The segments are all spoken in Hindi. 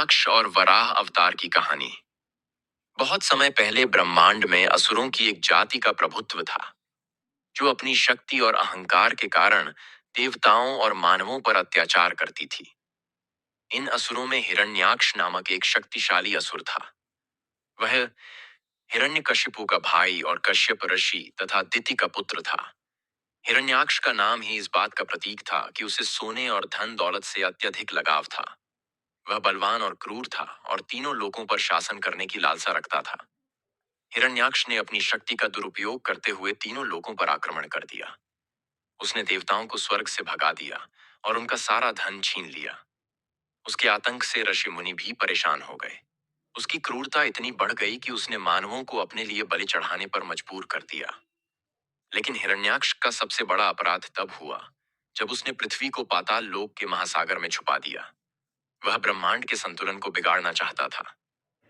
हिरण्याक्ष और वराह अवतार की कहानी। बहुत समय पहले ब्रह्मांड में असुरों की एक जाति का प्रभुत्व था, जो अपनी शक्ति और अहंकार के कारण देवताओं और मानवों पर अत्याचार करती थी। इन असुरों में हिरण्याक्ष नामक एक शक्तिशाली असुर था। वह हिरण्यकशिपु का भाई और कश्यप ऋषि तथा दिति का पुत्र था। हिरण्याक्ष का नाम ही इस बात का प्रतीक था कि उसे सोने और धन दौलत से अत्यधिक लगाव था। वह बलवान और क्रूर था और तीनों लोकों पर शासन करने की लालसा रखता था। हिरण्याक्ष ने अपनी शक्ति का दुरुपयोग करते हुए तीनों लोकों पर आक्रमण कर दिया। उसने देवताओं को स्वर्ग से भगा दिया और उनका सारा धन छीन लिया। उसके आतंक से ऋषि मुनि भी परेशान हो गए। उसकी क्रूरता इतनी बढ़ गई कि उसने मानवों को अपने लिए बलि चढ़ाने पर मजबूर कर दिया। लेकिन हिरण्याक्ष का सबसे बड़ा अपराध तब हुआ जब उसने पृथ्वी को पाताल लोक के महासागर में छुपा दिया। वह ब्रह्मांड के संतुलन को बिगाड़ना चाहता था।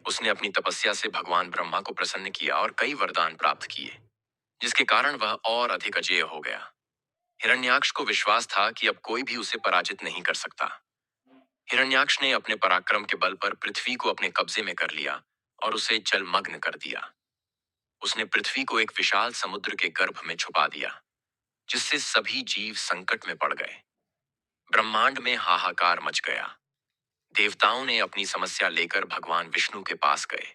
उसने अपनी तपस्या से भगवान ब्रह्मा को प्रसन्न किया और कई वरदान प्राप्त किए, जिसके कारण वह और अधिक अजेय हो गया। हिरण्याक्ष को विश्वास था कि अब कोई भी उसे पराजित नहीं कर सकता। हिरण्याक्ष ने अपने पराक्रम के बल पर पृथ्वी को अपने कब्जे में कर लिया और उसे जलमग्न कर दिया। उसने पृथ्वी को एक विशाल समुद्र के गर्भ में छुपा दिया, जिससे सभी जीव संकट में पड़ गए। ब्रह्मांड में हाहाकार मच गया। देवताओं ने अपनी समस्या लेकर भगवान विष्णु के पास गए।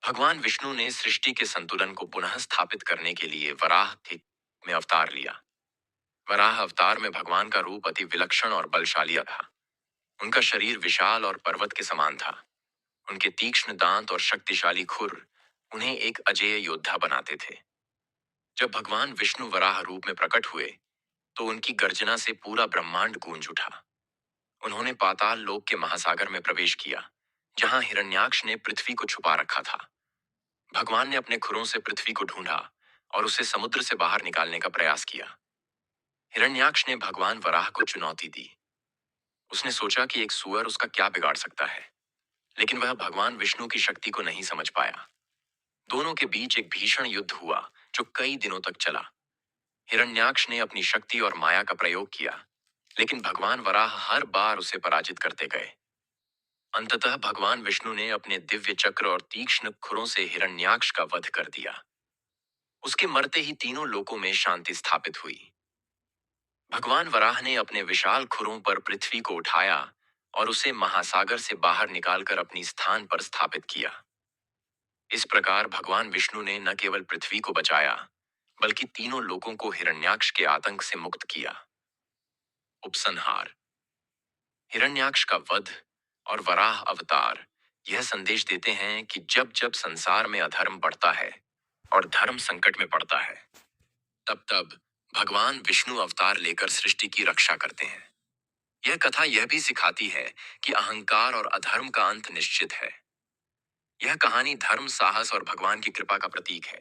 भगवान विष्णु ने सृष्टि के संतुलन को पुनः स्थापित करने के लिए वराह थे में अवतार लिया। वराह अवतार में भगवान का रूप अति विलक्षण और बलशाली था। उनका शरीर विशाल और पर्वत के समान था। उनके तीक्ष्ण दांत और शक्तिशाली खुर उन्हें एक अजेय योद्धा बनाते थे। जब भगवान विष्णु वराह रूप में प्रकट हुए तो उनकी गर्जना से पूरा ब्रह्मांड गूंज उठा। उन्होंने पाताल लोक के महासागर में प्रवेश किया, जहां हिरण्याक्ष ने पृथ्वी को छुपा रखा था। भगवान ने अपने खुरों से पृथ्वी को ढूंढा और उसे समुद्र से बाहर निकालने का प्रयास किया। हिरण्याक्ष ने भगवान वराह को चुनौती दी। उसने सोचा कि एक सूअर उसका क्या बिगाड़ सकता है, लेकिन वह भगवान विष्णु की शक्ति को नहीं समझ पाया। दोनों के बीच एक भीषण युद्ध हुआ जो कई दिनों तक चला। हिरण्याक्ष ने अपनी शक्ति और माया का प्रयोग किया, लेकिन भगवान वराह हर बार उसे पराजित करते गए। अंततः भगवान विष्णु ने अपने दिव्य चक्र और तीक्ष्ण खुरों से हिरण्याक्ष का वध कर दिया। उसके मरते ही तीनों लोकों में शांति स्थापित हुई। भगवान वराह ने अपने विशाल खुरों पर पृथ्वी को उठाया और उसे महासागर से बाहर निकालकर अपनी स्थान पर स्थापित किया। इस प्रकार भगवान विष्णु ने न केवल पृथ्वी को बचाया, बल्कि तीनों लोकों को हिरण्याक्ष के आतंक से मुक्त किया। उपसंहार। हिरण्याक्ष का वध और वराह अवतार यह संदेश देते हैं कि जब जब संसार में अधर्म बढ़ता है और धर्म संकट में पड़ता है, तब तब भगवान विष्णु अवतार लेकर सृष्टि की रक्षा करते हैं। यह कथा यह भी सिखाती है कि अहंकार और अधर्म का अंत निश्चित है। यह कहानी धर्म, साहस और भगवान की कृपा का प्रतीक है।